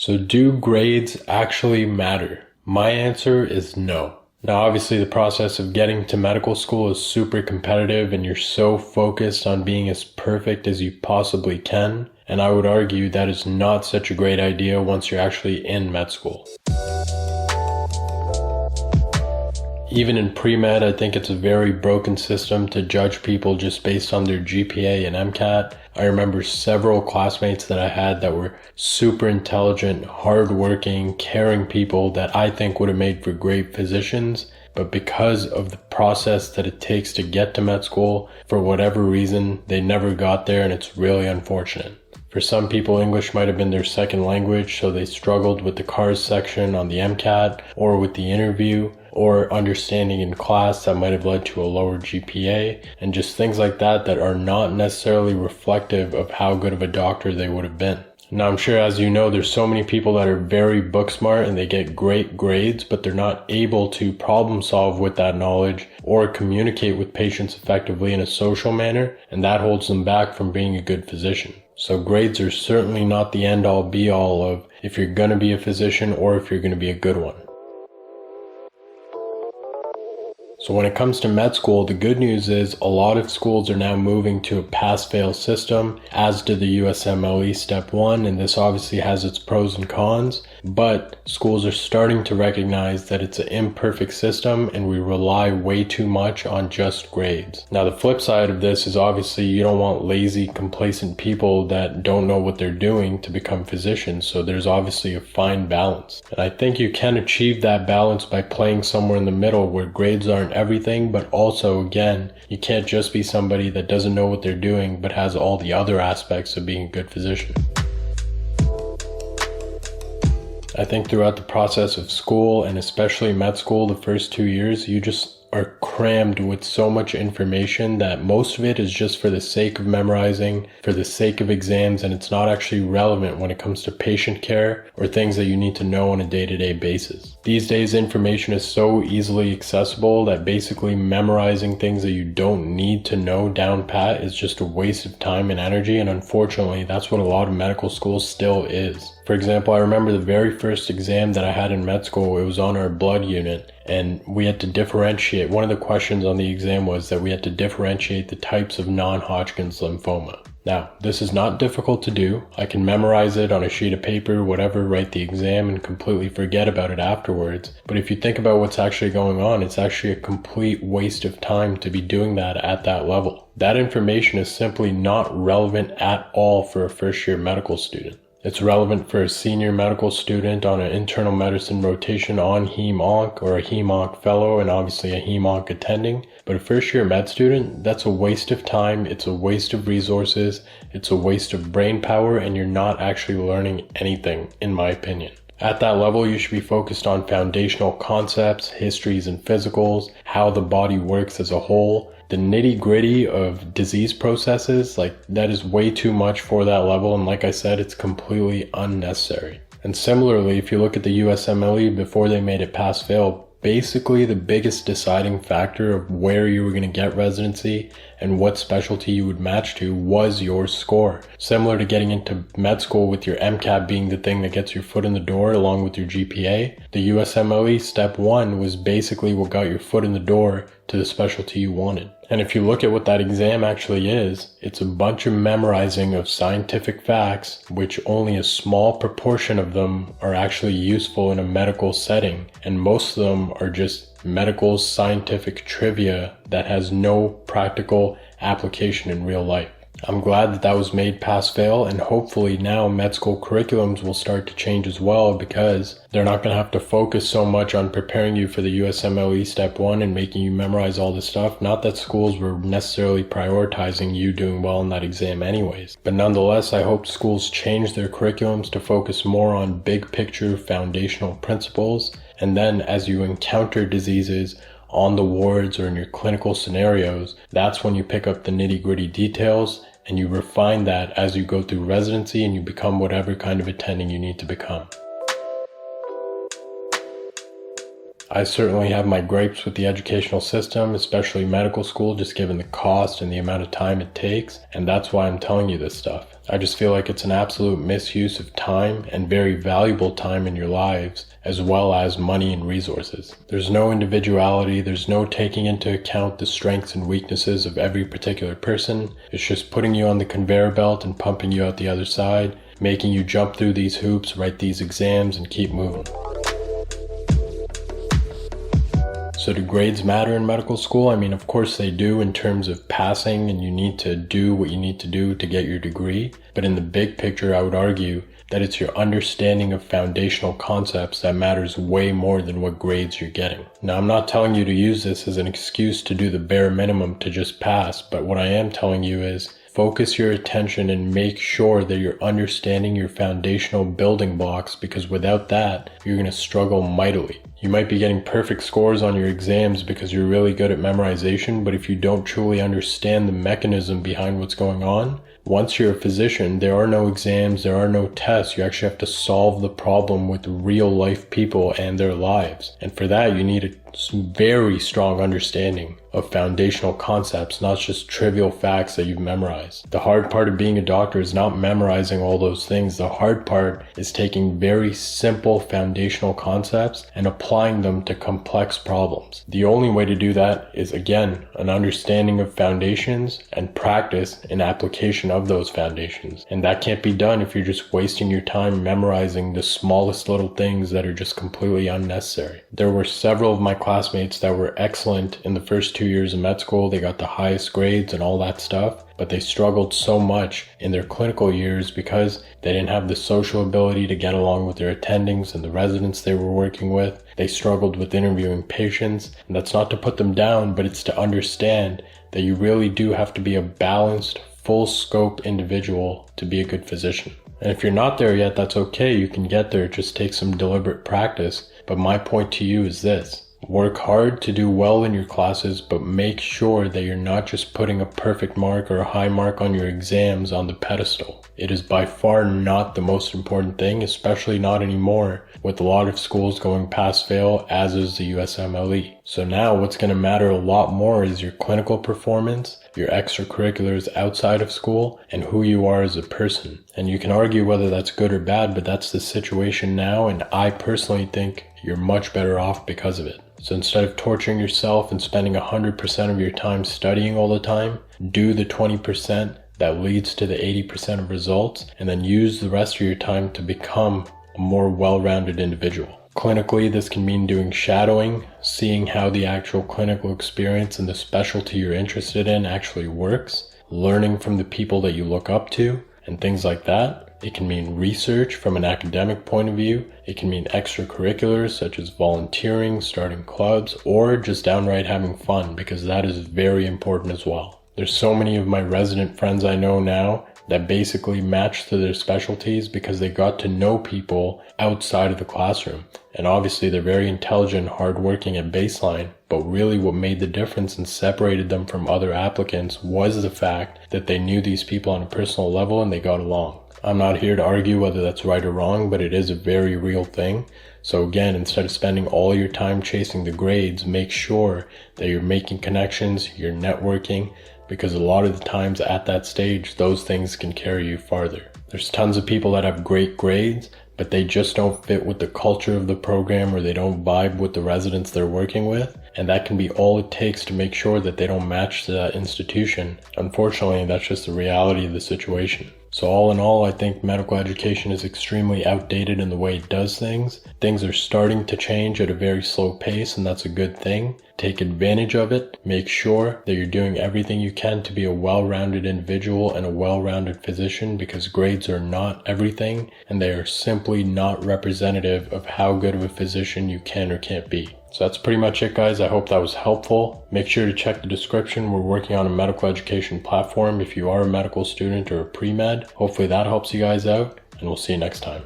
So do grades actually matter? My answer is no. Now obviously the process of getting to medical school is super competitive and you're so focused on being as perfect as you possibly can, and I would argue that is not such a great idea once you're actually in med school. Even in pre-med, I think it's a very broken system to judge people just based on their GPA and MCAT. I remember several classmates that I had that were super intelligent, hardworking, caring people that I think would have made for great physicians. But because of the process that it takes to get to med school, for whatever reason, they never got there, and it's really unfortunate. For some people, English might have been their second language, so they struggled with the CARS section on the MCAT or with the interview, or understanding in class that might have led to a lower GPA, and just things like that that are not necessarily reflective of how good of a doctor they would have been. Now I'm sure, as you know, there's so many people that are very book smart and they get great grades, but they're not able to problem solve with that knowledge or communicate with patients effectively in a social manner, and that holds them back from being a good physician. So grades are certainly not the end all be all of if you're going to be a physician or if you're going to be a good one. So when it comes to med school, the good news is a lot of schools are now moving to a pass-fail system, as did the USMLE Step 1, and this obviously has its pros and cons, but schools are starting to recognize that it's an imperfect system and we rely way too much on just grades. Now the flip side of this is obviously you don't want lazy, complacent people that don't know what they're doing to become physicians, so there's obviously a fine balance. And I think you can achieve that balance by playing somewhere in the middle where grades aren't everything, but also, again, you can't just be somebody that doesn't know what they're doing but has all the other aspects of being a good physician. I think throughout the process of school, and especially med school, the first 2 years, you just are crammed with so much information that most of it is just for the sake of memorizing, for the sake of exams, and it's not actually relevant when it comes to patient care or things that you need to know on a day-to-day basis. These days, information is so easily accessible that basically memorizing things that you don't need to know down pat is just a waste of time and energy, and unfortunately, that's what a lot of medical school still is. For example, I remember the very first exam that I had in med school, it was on our blood unit, and we had to differentiate. One of the questions on the exam was that we had to differentiate the types of non-Hodgkin's lymphoma. Now, this is not difficult to do. I can memorize it on a sheet of paper, whatever, write the exam and completely forget about it afterwards. But if you think about what's actually going on, it's actually a complete waste of time to be doing that at that level. That information is simply not relevant at all for a first-year medical student. It's relevant for a senior medical student on an internal medicine rotation on Hem-Onc or a Hem-Onc fellow and obviously a Hem-Onc attending. But a first year med student, that's a waste of time, it's a waste of resources, it's a waste of brain power, and you're not actually learning anything, in my opinion. At that level, you should be focused on foundational concepts, histories and physicals, how the body works as a whole. The nitty-gritty of disease processes, that is way too much for that level, and like I said, it's completely unnecessary. And similarly, if you look at the USMLE before they made it pass-fail, basically the biggest deciding factor of where you were going to get residency and what specialty you would match to was your score. Similar to getting into med school with your MCAT being the thing that gets your foot in the door along with your GPA, the USMLE Step 1 was basically what got your foot in the door to the specialty you wanted. And if you look at what that exam actually is, it's a bunch of memorizing of scientific facts, which only a small proportion of them are actually useful in a medical setting, and most of them are just medical scientific trivia that has no practical application in real life. I'm glad that that was made pass-fail, and hopefully now med school curriculums will start to change as well, because they're not going to have to focus so much on preparing you for the USMLE Step 1 and making you memorize all this stuff. Not that schools were necessarily prioritizing you doing well in that exam anyways. But nonetheless, I hope schools change their curriculums to focus more on big picture foundational principles, and then as you encounter diseases on the wards or in your clinical scenarios, that's when you pick up the nitty-gritty details and you refine that as you go through residency and you become whatever kind of attending you need to become. I certainly have my gripes with the educational system, especially medical school, just given the cost and the amount of time it takes, and that's why I'm telling you this stuff. I just feel like it's an absolute misuse of time and very valuable time in your lives, as well as money and resources. There's no individuality, there's no taking into account the strengths and weaknesses of every particular person. It's just putting you on the conveyor belt and pumping you out the other side, making you jump through these hoops, write these exams, and keep moving. So do grades matter in medical school? I mean, of course they do in terms of passing, and you need to do what you need to do to get your degree. But in the big picture, I would argue that it's your understanding of foundational concepts that matters way more than what grades you're getting. Now, I'm not telling you to use this as an excuse to do the bare minimum to just pass, but what I am telling you is focus your attention and make sure that you're understanding your foundational building blocks, because without that, you're going to struggle mightily. You might be getting perfect scores on your exams because you're really good at memorization, but if you don't truly understand the mechanism behind what's going on, once you're a physician, there are no exams, there are no tests. You actually have to solve the problem with real life people and their lives. And for that, you need a very strong understanding of foundational concepts, not just trivial facts that you've memorized. The hard part of being a doctor is not memorizing all those things. The hard part is taking very simple foundational concepts and applying them to complex problems. The only way to do that is, again, an understanding of foundations and practice in application of those foundations. And that can't be done if you're just wasting your time memorizing the smallest little things that are just completely unnecessary. There were several of my classmates that were excellent in the first 2 years of med school. They got the highest grades and all that stuff, but they struggled so much in their clinical years because they didn't have the social ability to get along with their attendings and the residents they were working with. They struggled with interviewing patients, and that's not to put them down, but it's to understand that you really do have to be a balanced, full scope individual to be a good physician. And if you're not there yet, that's okay. You can get there. It just takes some deliberate practice. But my point to you is this. Work hard to do well in your classes, but make sure that you're not just putting a perfect mark or a high mark on your exams on the pedestal. It is by far not the most important thing, especially not anymore, with a lot of schools going pass-fail, as is the USMLE. So now what's going to matter a lot more is your clinical performance, your extracurriculars outside of school, and who you are as a person. And you can argue whether that's good or bad, but that's the situation now, and I personally think you're much better off because of it. So instead of torturing yourself and spending 100% of your time studying all the time, do the 20% that leads to the 80% of results, and then use the rest of your time to become a more well-rounded individual. Clinically, this can mean doing shadowing, seeing how the actual clinical experience and the specialty you're interested in actually works, learning from the people that you look up to, and things like that. It can mean research from an academic point of view. It can mean extracurriculars such as volunteering, starting clubs, or just downright having fun, because that is very important as well. There's so many of my resident friends I know now that basically match to their specialties because they got to know people outside of the classroom. And obviously they're very intelligent, hardworking at baseline, but really what made the difference and separated them from other applicants was the fact that they knew these people on a personal level and they got along. I'm not here to argue whether that's right or wrong, but it is a very real thing. So again, instead of spending all your time chasing the grades, make sure that you're making connections, you're networking, because a lot of the times at that stage, those things can carry you farther. There's tons of people that have great grades, but they just don't fit with the culture of the program, or they don't vibe with the residents they're working with. And that can be all it takes to make sure that they don't match to that institution. Unfortunately, that's just the reality of the situation. So all in all, I think medical education is extremely outdated in the way it does things. Things are starting to change at a very slow pace, and that's a good thing. Take advantage of it. Make sure that you're doing everything you can to be a well-rounded individual and a well-rounded physician, because grades are not everything, and they are simply not representative of how good of a physician you can or can't be. So that's pretty much it, guys. I hope that was helpful. Make sure to check the description. We're working on a medical education platform if you are a medical student or a pre-med. Hopefully that helps you guys out, and we'll see you next time.